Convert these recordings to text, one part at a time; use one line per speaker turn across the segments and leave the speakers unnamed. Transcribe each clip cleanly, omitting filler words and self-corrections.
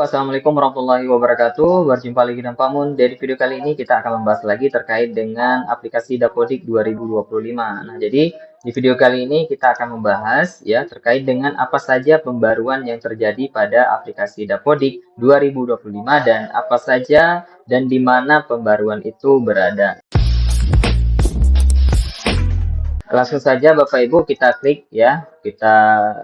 Assalamualaikum warahmatullahi wabarakatuh. Berjumpa lagi dengan Pak Mun. Dari video kali ini kita akan membahas lagi terkait dengan aplikasi Dapodik 2025. Nah, jadi di video kali ini kita akan membahas ya terkait dengan apa saja pembaruan yang terjadi pada aplikasi Dapodik 2025 dan apa saja dan di mana pembaruan itu berada. Langsung saja Bapak Ibu kita klik ya, kita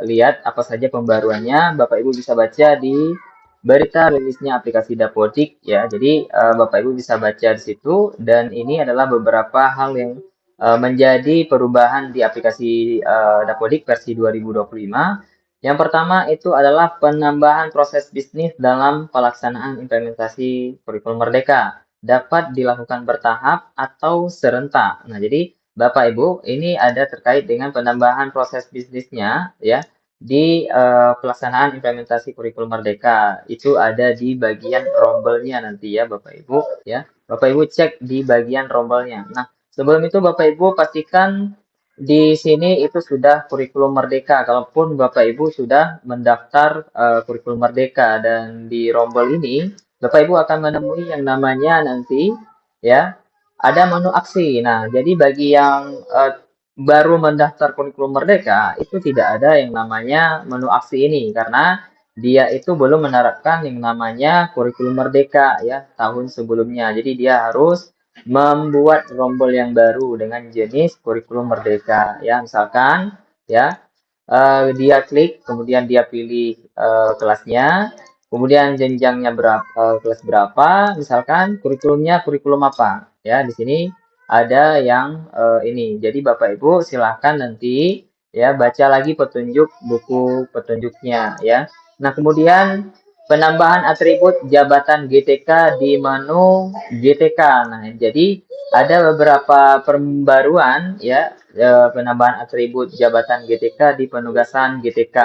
lihat apa saja pembaruannya. Bapak Ibu bisa baca di berita rilisnya aplikasi Dapodik ya. Jadi Bapak Ibu bisa baca di situ dan ini adalah beberapa hal yang menjadi perubahan di aplikasi Dapodik versi 2025. Yang pertama itu adalah penambahan proses bisnis dalam pelaksanaan implementasi kurikulum Merdeka. Dapat dilakukan bertahap atau serentak. Nah, jadi Bapak Ibu, ini ada terkait dengan penambahan proses bisnisnya ya di pelaksanaan implementasi kurikulum Merdeka. Itu ada di bagian rombelnya nanti ya Bapak Ibu ya. Bapak Ibu cek di bagian rombelnya. Nah, sebelum itu Bapak Ibu pastikan di sini itu sudah kurikulum Merdeka. Kalaupun Bapak Ibu sudah mendaftar kurikulum Merdeka dan di rombel ini Bapak Ibu akan menemui yang namanya nanti ya ada menu aksi. Nah, jadi bagi yang baru mendaftar kurikulum Merdeka, itu tidak ada yang namanya menu aksi ini karena dia itu belum menerapkan yang namanya kurikulum Merdeka ya tahun sebelumnya. Jadi dia harus membuat rombel yang baru dengan jenis kurikulum Merdeka ya. Misalkan ya dia klik, kemudian dia pilih kelasnya, kemudian jenjangnya berapa, kelas berapa, misalkan kurikulumnya kurikulum apa. Ya, di sini ada yang ini. Jadi Bapak Ibu silahkan nanti ya baca lagi petunjuk buku petunjuknya ya. Nah, kemudian penambahan atribut jabatan GTK di menu GTK. Nah, jadi ada beberapa pembaruan ya penambahan atribut jabatan GTK di penugasan GTK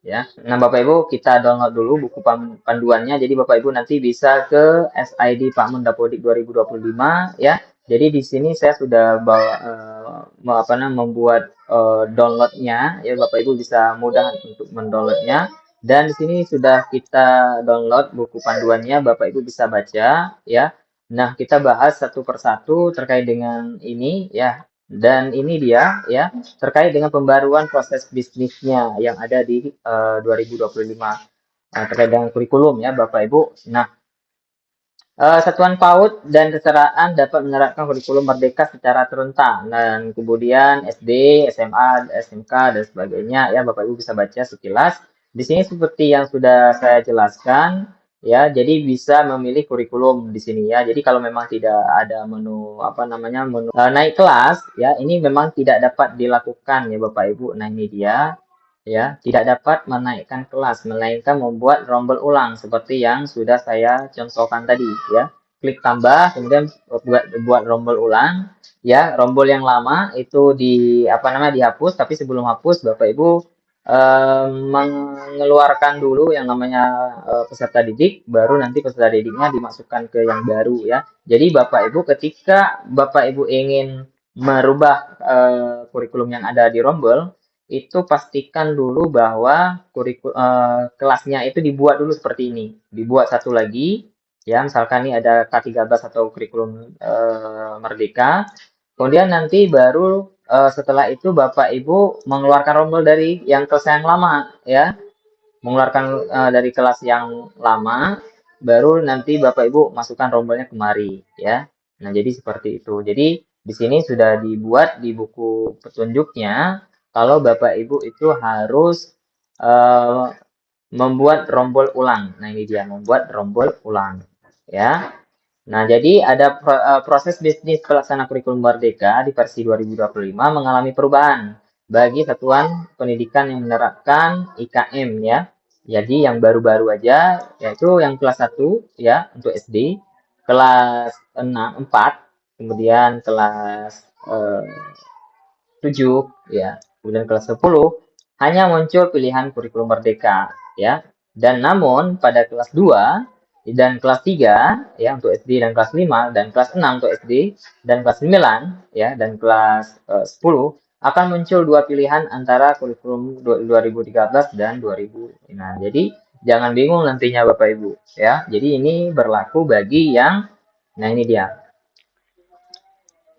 ya. Nah, Bapak Ibu kita download dulu buku panduannya. Jadi Bapak Ibu nanti bisa ke SID Pak Mun Dapodik 2025 ya. Jadi di sini saya sudah bawa membuat downloadnya ya. Bapak Ibu bisa mudah untuk mendownloadnya. Dan di sini sudah kita download buku panduannya, Bapak Ibu bisa baca ya. Nah, kita bahas satu persatu terkait dengan ini ya. Dan ini dia ya terkait dengan pembaruan proses bisnisnya yang ada di 2025 terkait dengan kurikulum ya Bapak Ibu. Nah, satuan PAUD dan kesetaraan dapat menerapkan kurikulum Merdeka secara serentak dan kemudian SD, SMA, SMK dan sebagainya ya Bapak Ibu bisa baca sekilas. Di sini seperti yang sudah saya jelaskan ya, jadi bisa memilih kurikulum di sini ya. Jadi kalau memang tidak ada menu menu naik kelas ya, ini memang tidak dapat dilakukan ya Bapak Ibu. Nah, ini dia ya, tidak dapat menaikkan kelas, melainkan membuat rombel ulang seperti yang sudah saya contohkan tadi ya. Klik tambah, kemudian buat rombel ulang ya. Rombel yang lama itu dihapus, tapi sebelum hapus Bapak Ibu mengeluarkan dulu yang namanya peserta didik, baru nanti peserta didiknya dimasukkan ke yang baru ya. Jadi Bapak Ibu ketika Bapak Ibu ingin merubah kurikulum yang ada di rombel, itu pastikan dulu bahwa kelasnya itu dibuat dulu seperti ini. Dibuat satu lagi, ya misalkan ini ada K13 atau kurikulum Merdeka. Kemudian nanti baru setelah itu Bapak Ibu mengeluarkan rombel dari yang kelas yang lama, ya. Mengeluarkan dari kelas yang lama, baru nanti Bapak Ibu masukkan rombelnya kemari, ya. Nah, jadi seperti itu. Jadi di sini sudah dibuat di buku petunjuknya kalau Bapak Ibu itu harus membuat rombel ulang. Nah, ini dia membuat rombel ulang, ya. Nah, jadi ada proses bisnis pelaksana kurikulum Merdeka di versi 2025 mengalami perubahan bagi satuan pendidikan yang menerapkan IKM ya. Jadi yang baru-baru aja yaitu yang kelas 1 ya untuk SD, kelas 4, kemudian kelas 7 ya, kemudian kelas 10 hanya muncul pilihan kurikulum Merdeka ya. Dan namun pada kelas 2 dan kelas 3 ya untuk SD dan kelas 5 dan kelas 6 untuk SD dan kelas 9 ya dan kelas 10 akan muncul dua pilihan antara kurikulum 2013 dan 2000. Nah, jadi Jangan bingung nantinya Bapak Ibu ya. Jadi ini berlaku bagi yang, nah ini dia.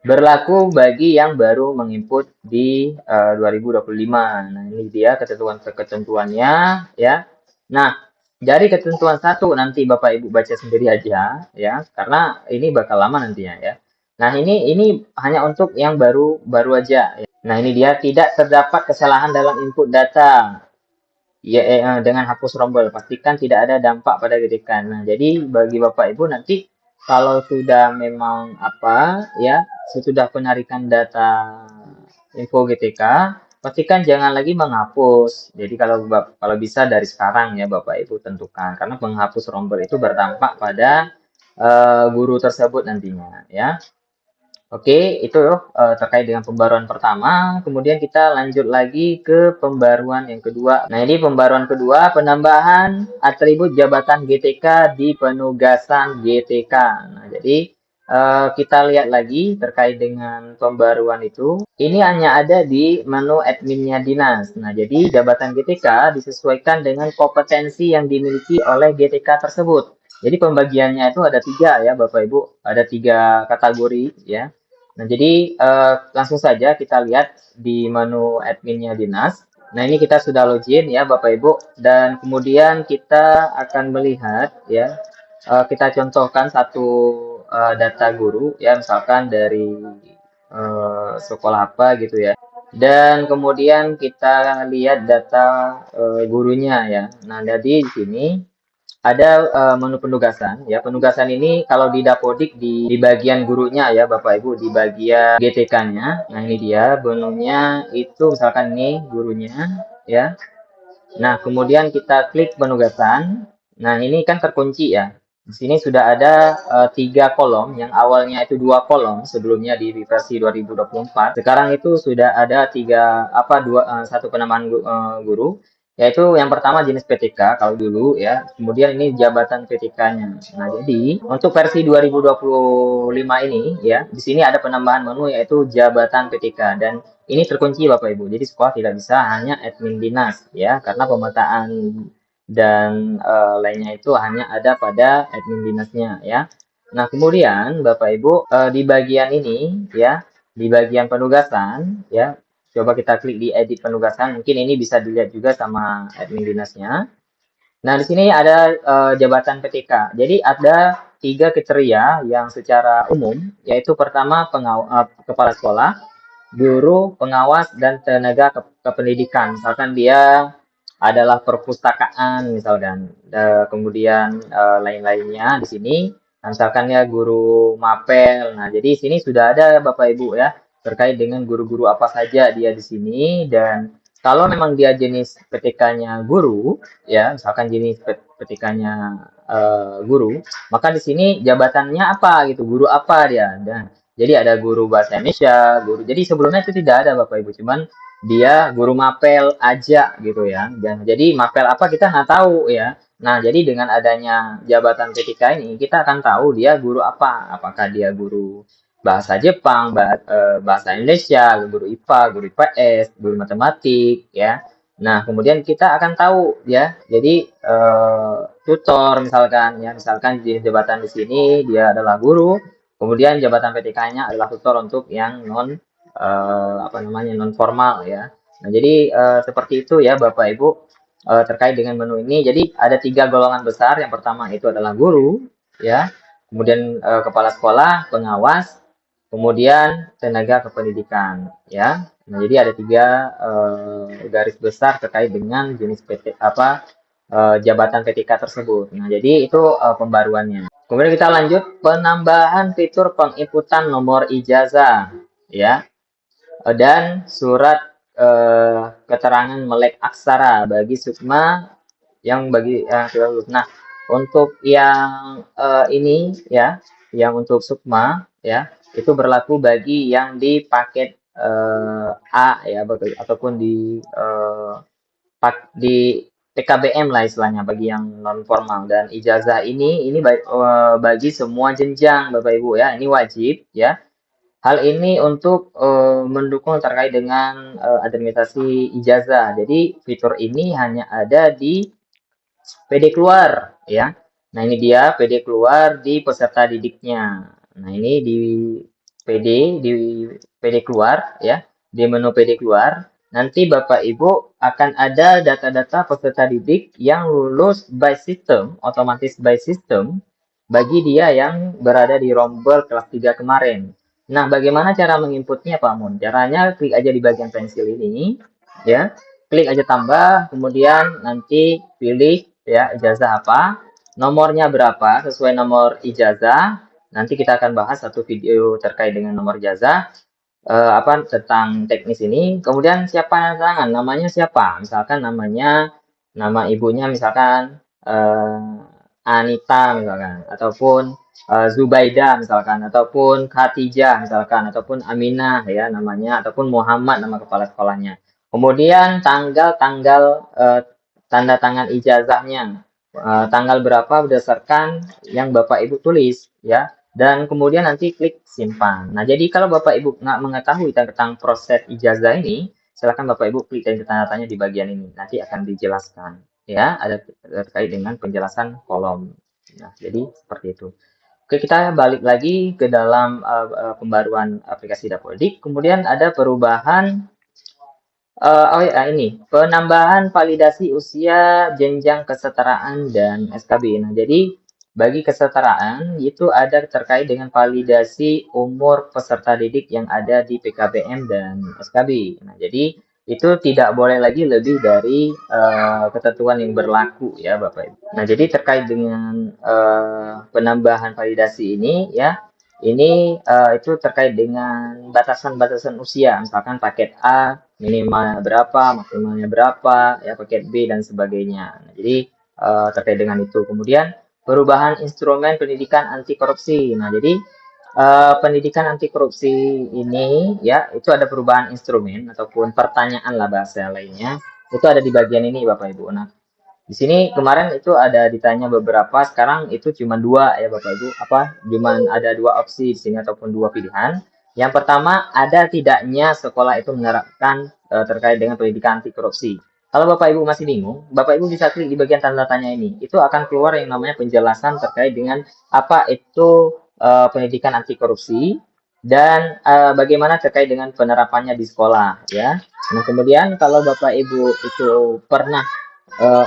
Berlaku bagi yang baru menginput di 2025. Nah, ini dia ketentuan-ketentuannya ya. Nah, dari ketentuan satu nanti Bapak Ibu baca sendiri aja ya, karena ini bakal lama nantinya ya. Nah, ini hanya untuk yang baru aja ya. Nah, ini dia tidak terdapat kesalahan dalam input data. Ya, dengan hapus rombel, pastikan tidak ada dampak pada ketikkan. Nah, jadi bagi Bapak Ibu nanti kalau sudah memang apa ya, sesudah penarikan data info GTK, pastikan jangan lagi menghapus. Jadi kalau bisa dari sekarang ya Bapak Ibu tentukan, karena menghapus rombel itu berdampak pada guru tersebut nantinya ya. Oke, itu terkait dengan pembaruan pertama. Kemudian kita lanjut lagi ke pembaruan yang kedua. Nah, ini pembaruan kedua, penambahan atribut jabatan GTK di penugasan GTK. Nah, jadi kita lihat lagi terkait dengan pembaruan itu. Ini hanya ada di menu adminnya dinas. Nah, jadi jabatan GTK disesuaikan dengan kompetensi yang dimiliki oleh GTK tersebut. Jadi pembagiannya itu ada tiga ya Bapak Ibu, ada tiga kategori ya. Nah, jadi langsung saja kita lihat di menu adminnya dinas. Nah, ini kita sudah login ya Bapak Ibu, dan kemudian kita akan melihat ya, kita contohkan satu data guru ya, misalkan dari sekolah apa gitu ya. Dan kemudian kita lihat data gurunya ya. Nah, jadi di sini ada menu penugasan ya. Penugasan ini kalau di Dapodik di bagian gurunya ya Bapak Ibu, di bagian GTK-nya. Nah, ini dia menunya itu misalkan ini gurunya ya. Nah, kemudian kita klik penugasan. Nah, ini kan terkunci ya. Di sini sudah ada tiga kolom, yang awalnya itu dua kolom sebelumnya di versi 2024. Sekarang itu sudah ada tiga apa satu penambahan guru, yaitu yang pertama jenis PTK kalau dulu ya. Kemudian ini jabatan PTK-nya. Nah, jadi untuk versi 2025 ini ya, di sini ada penambahan menu yaitu jabatan PTK, dan ini terkunci Bapak Ibu. Jadi sekolah tidak bisa hanya admin dinas ya, karena pemetaan dan lainnya itu hanya ada pada admin dinasnya ya. Nah, kemudian Bapak Ibu di bagian ini ya, di bagian penugasan ya, coba kita klik di edit penugasan. Mungkin ini bisa dilihat juga sama admin dinasnya. Nah, di sini ada jabatan PTK. Jadi ada tiga kriteria yang secara umum, yaitu pertama kepala sekolah, guru, pengawas, dan tenaga kependidikan. Misalkan dia adalah perpustakaan, misalkan. Kemudian lain-lainnya di sini. Nah, misalkan ya guru mapel. Nah, jadi di sini sudah ada Bapak Ibu ya, terkait dengan guru-guru apa saja dia di sini. Dan kalau memang dia jenis PTK-nya guru, ya, misalkan jenis PTK-nya guru, maka di sini jabatannya apa gitu, guru apa dia. Dan jadi ada guru bahasa Indonesia, guru. Jadi sebelumnya itu tidak ada Bapak Ibu, cuman dia guru mapel aja gitu ya. Dan jadi mapel apa kita nggak tahu ya. Nah, jadi dengan adanya jabatan PTK ini kita akan tahu dia guru apa. Apakah dia guru bahasa Jepang, bahasa Indonesia, guru IPA, guru IPS, guru matematik ya. Nah, kemudian kita akan tahu ya. Jadi tutor misalkan ya, misalkan di jabatan di sini dia adalah guru. Kemudian jabatan PTK-nya adalah tutor untuk yang apa namanya non formal ya. Nah, jadi seperti itu ya Bapak Ibu terkait dengan menu ini. Jadi ada tiga golongan besar. Yang pertama itu adalah guru ya. Kemudian kepala sekolah, pengawas, kemudian tenaga kependidikan ya. Nah, jadi ada tiga garis besar terkait dengan jenis PT apa jabatan PTK tersebut. Nah, jadi itu pembaruannya. Kemudian kita lanjut penambahan fitur penginputan nomor ijazah ya, dan surat keterangan melek aksara bagi Sukma yang bagi yang sudah lulus. Nah, untuk yang ini ya, yang untuk Sukma ya, itu berlaku bagi yang di paket A ya, ataupun di PKBM lah istilahnya, bagi yang non formal. Dan ijazah ini bagi semua jenjang Bapak Ibu ya, ini wajib ya. Hal ini untuk mendukung terkait dengan administrasi ijazah. Jadi fitur ini hanya ada di PD keluar ya. Nah, ini dia PD keluar di peserta didiknya. Nah, ini di PD di PD keluar ya. Di menu PD keluar, nanti Bapak Ibu akan ada data-data peserta didik yang lulus by system, otomatis by system bagi dia yang berada di rombel kelas 3 kemarin. Nah, bagaimana cara menginputnya Pak Mun? Caranya klik aja di bagian pensil ini ya. Klik aja tambah, kemudian nanti pilih ya ijazah apa, nomornya berapa sesuai nomor ijazah. Nanti kita akan bahas satu video terkait dengan nomor ijazah apa tentang teknis ini. Kemudian siapa tangan, namanya siapa? Misalkan namanya nama ibunya misalkan Anita misalkan ataupun Zubaida misalkan ataupun Khatijah misalkan ataupun Aminah ya namanya ataupun Muhammad nama kepala sekolahnya. Kemudian tanggal-tanggal tanda tangan ijazahnya tanggal berapa berdasarkan yang Bapak Ibu tulis ya dan kemudian nanti klik simpan. Nah, jadi kalau Bapak Ibu nggak mengetahui tentang proses ijazah ini, silakan Bapak Ibu klik tanda tanya di bagian ini. Nanti akan dijelaskan. Ya, ada terkait dengan penjelasan kolom. Nah, jadi seperti itu. Oke, kita balik lagi ke dalam pembaruan aplikasi Dapodik. Kemudian ada perubahan oh ya ini penambahan validasi usia jenjang kesetaraan dan SKB. Nah, jadi bagi kesetaraan itu ada terkait dengan validasi umur peserta didik yang ada di PKBM dan SKB. Nah, jadi itu tidak boleh lagi lebih dari ketentuan yang berlaku ya Bapak Ibu. Nah, jadi terkait dengan penambahan validasi ini ya ini itu terkait dengan batasan-batasan usia, misalkan paket A minimal berapa, maksimalnya berapa, ya paket B dan sebagainya. Nah, jadi terkait dengan itu. Kemudian perubahan instrumen pendidikan anti korupsi. Nah, jadi pendidikan anti korupsi ini ya itu ada perubahan instrumen ataupun pertanyaan lah bahasa lainnya. Itu ada di bagian ini Bapak Ibu. Nah, di sini kemarin itu ada ditanya beberapa, sekarang itu cuma dua ya Bapak Ibu. Apa? Cuma ada dua opsi di sini ataupun dua pilihan. Yang pertama, ada tidaknya sekolah itu menerapkan terkait dengan pendidikan anti korupsi. Kalau Bapak Ibu masih bingung, Bapak Ibu bisa klik di bagian tanda tanya ini. Itu akan keluar yang namanya penjelasan terkait dengan apa itu pendidikan anti korupsi dan bagaimana terkait dengan penerapannya di sekolah ya. Nah, kemudian kalau Bapak Ibu itu pernah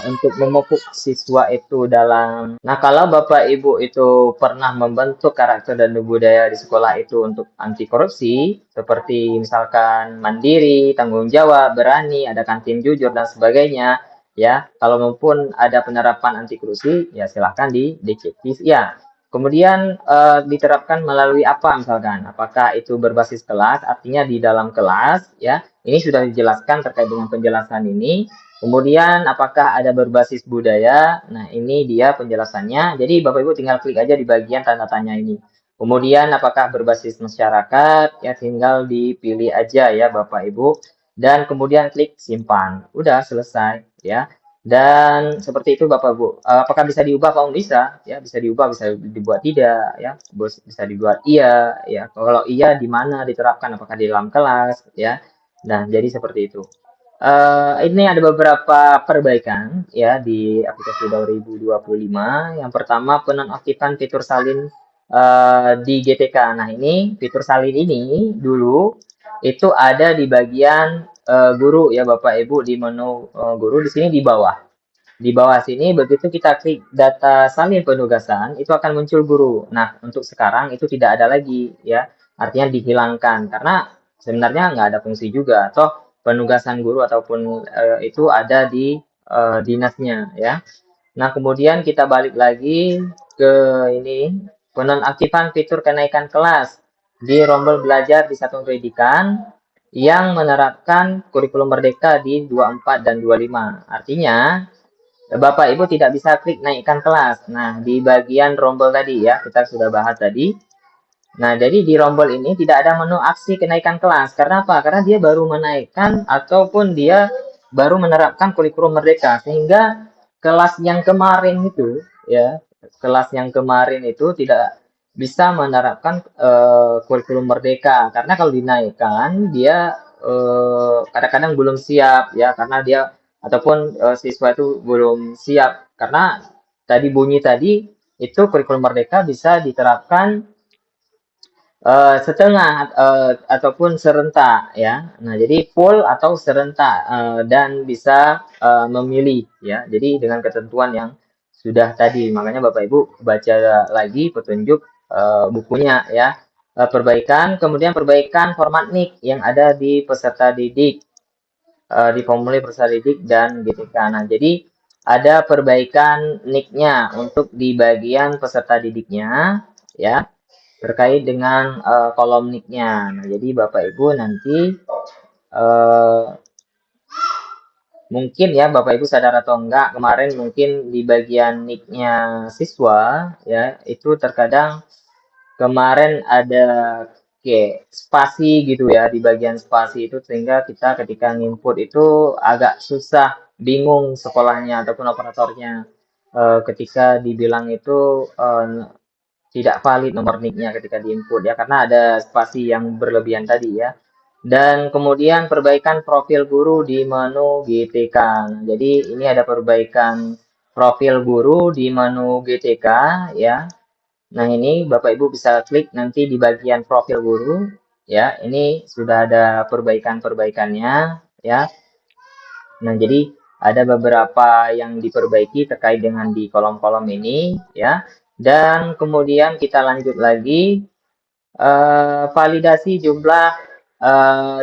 untuk memupuk siswa itu dalam. Nah, kalau Bapak Ibu itu pernah membentuk karakter dan budaya di sekolah itu untuk anti korupsi, seperti misalkan mandiri, tanggung jawab, berani, ada kantin jujur dan sebagainya, ya. Kalau maupun ada penerapan anti korupsi, ya silahkan di DCP. Ya. Kemudian diterapkan melalui apa misalkan? Apakah itu berbasis kelas, artinya di dalam kelas, ya. Ini sudah dijelaskan terkait dengan penjelasan ini. Kemudian apakah ada berbasis budaya? Nah, ini dia penjelasannya. Jadi Bapak Ibu tinggal klik aja di bagian tanda tanya ini. Kemudian apakah berbasis masyarakat? Ya tinggal dipilih aja ya Bapak Ibu. Dan kemudian klik simpan. Udah selesai ya. Dan seperti itu Bapak Ibu. Apakah bisa diubah? Kalau bisa, ya bisa diubah, bisa dibuat tidak, ya bisa dibuat iya, ya. Kalau iya di mana diterapkan? Apakah di dalam kelas, ya. Nah, jadi seperti itu. Ini ada beberapa perbaikan ya di aplikasi 2025. Yang pertama penonaktifan fitur salin di GTK. Nah ini fitur salin ini dulu itu ada di bagian guru ya Bapak Ibu di menu guru di sini di bawah. Di bawah sini begitu kita klik data salin penugasan itu akan muncul guru. Nah untuk sekarang itu tidak ada lagi ya. Artinya dihilangkan karena sebenarnya nggak ada fungsi juga. Toh penugasan guru ataupun itu ada di dinasnya ya. Nah, kemudian kita balik lagi ke ini penonaktifan fitur kenaikan kelas di rombel belajar di satuan pendidikan yang menerapkan kurikulum merdeka di 24 dan 25. Artinya Bapak Ibu tidak bisa klik naikkan kelas. Nah, di bagian rombel tadi ya, kita sudah bahas tadi. Nah, jadi di rombel ini tidak ada menu aksi kenaikan kelas. Karena apa? Karena dia baru menaikkan ataupun dia baru menerapkan kurikulum merdeka. Sehingga kelas yang kemarin itu, ya, kelas yang kemarin itu tidak bisa menerapkan kurikulum merdeka. Karena kalau dinaikkan, dia kadang-kadang belum siap, ya, karena dia ataupun siswa itu belum siap karena tadi bunyi tadi itu kurikulum merdeka bisa diterapkan setengah ataupun serentak ya. Nah, jadi full atau serentak dan bisa memilih ya. Jadi dengan ketentuan yang sudah tadi, makanya Bapak Ibu baca lagi petunjuk bukunya ya. Perbaikan, kemudian perbaikan format NIK yang ada di peserta didik, di formulir peserta didik dan GTK. Nah, jadi ada perbaikan NIK-nya untuk di bagian peserta didiknya ya terkait dengan kolom nick-nya. Nah, jadi Bapak Ibu nanti mungkin ya Bapak Ibu sadar atau enggak kemarin mungkin di bagian nick-nya siswa ya itu terkadang kemarin ada kayak spasi gitu ya di bagian spasi itu sehingga kita ketika nginput itu agak susah bingung sekolahnya ataupun operatornya ketika dibilang itu tidak valid nomor NIK-nya ketika diinput ya karena ada spasi yang berlebihan tadi ya. Dan kemudian perbaikan profil guru di menu GTK. Nah, jadi ini ada perbaikan profil guru di menu GTK ya. Nah, ini Bapak Ibu bisa klik nanti di bagian profil guru ya. Ini sudah ada perbaikan-perbaikannya ya. Nah, jadi ada beberapa yang diperbaiki terkait dengan di kolom-kolom ini ya. Dan kemudian kita lanjut lagi validasi jumlah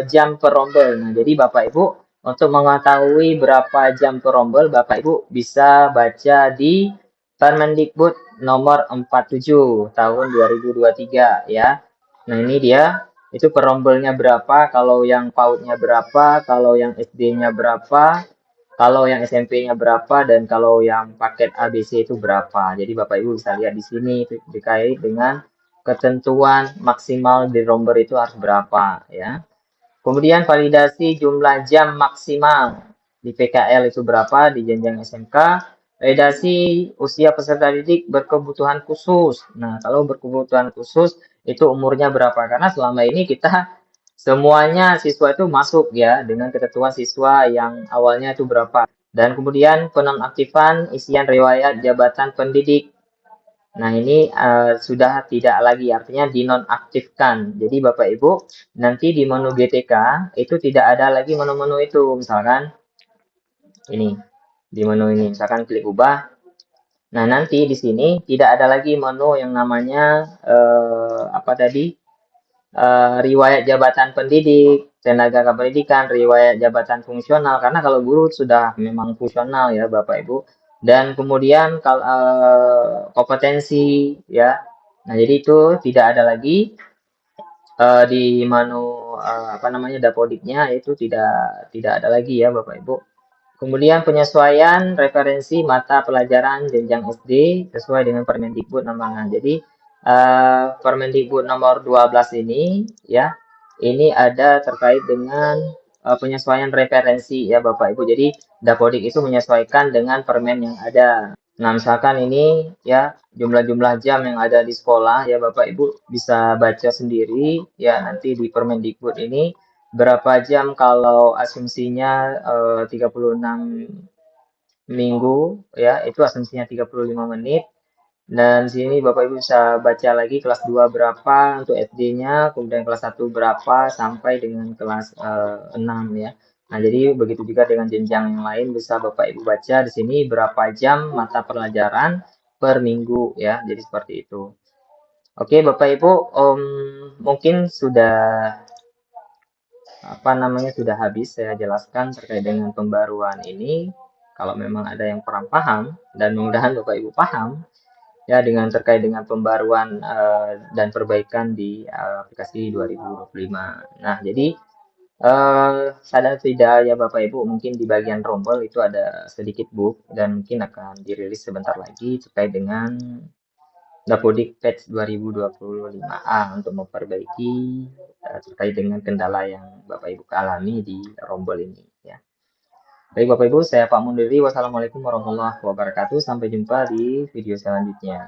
jam per rombel. Nah, jadi Bapak Ibu untuk mengetahui berapa jam per rombel, Bapak Ibu bisa baca di Permendikbud nomor 47 tahun 2023 ya. Nah, ini dia itu per rombelnya berapa, kalau yang PAUD-nya berapa, kalau yang SD-nya berapa, kalau yang SMP-nya berapa, dan kalau yang paket ABC itu berapa. Jadi Bapak Ibu bisa lihat di sini terkait dengan ketentuan maksimal di rombel itu harus berapa ya. Kemudian validasi jumlah jam maksimal di PKL itu berapa di jenjang SMK. Validasi usia peserta didik berkebutuhan khusus. Nah, kalau berkebutuhan khusus itu umurnya berapa? Karena selama ini kita semuanya siswa itu masuk ya dengan ketentuan siswa yang awalnya itu berapa. Dan kemudian penonaktifan isian riwayat jabatan pendidik. Nah, ini sudah tidak lagi, artinya dinonaktifkan. Jadi Bapak Ibu, nanti di menu GTK itu tidak ada lagi menu-menu itu. Misalkan ini, di menu ini, misalkan klik ubah. Nah, nanti di sini tidak ada lagi menu yang namanya apa tadi? Riwayat jabatan pendidik, tenaga kependidikan, riwayat jabatan fungsional. Karena kalau guru sudah memang fungsional ya Bapak Ibu. Dan kemudian kalau kompetensi ya. Nah, jadi itu tidak ada lagi di menu apa namanya dapodiknya itu tidak ada lagi ya Bapak Ibu. Kemudian penyesuaian referensi mata pelajaran jenjang SD sesuai dengan Permendikbud nomor 6. Jadi Permendikbud nomor 12 ini ya, ini ada terkait dengan penyesuaian referensi ya Bapak Ibu. Jadi Dapodik itu menyesuaikan dengan permen yang ada. Nah, misalkan ini ya jumlah-jumlah jam yang ada di sekolah ya Bapak Ibu bisa baca sendiri ya nanti di Permendikbud ini berapa jam kalau asumsinya 36 minggu ya itu asumsinya 35 menit dan sini Bapak Ibu bisa baca lagi kelas 2 berapa untuk SD-nya kemudian kelas 1 berapa sampai dengan kelas 6 ya. Nah, jadi begitu juga dengan jenjang yang lain bisa Bapak Ibu baca di sini berapa jam mata pelajaran per minggu ya. Jadi seperti itu. Oke, Bapak Ibu, mungkin sudah apa namanya sudah habis saya jelaskan terkait dengan pembaruan ini. Kalau memang ada yang kurang paham dan mudah-mudahan Bapak Ibu paham ya dengan terkait dengan pembaruan dan perbaikan di aplikasi 2025. Nah, jadi sadar tidak ya Bapak Ibu mungkin di bagian rombel itu ada sedikit bug dan mungkin akan dirilis sebentar lagi terkait dengan Dapodik Patch 2025A untuk memperbaiki terkait dengan kendala yang Bapak Ibu alami di rombel ini ya. Baik Bapak Ibu, saya Pak Mundiri. Wassalamualaikum warahmatullahi wabarakatuh. Sampai jumpa di video selanjutnya.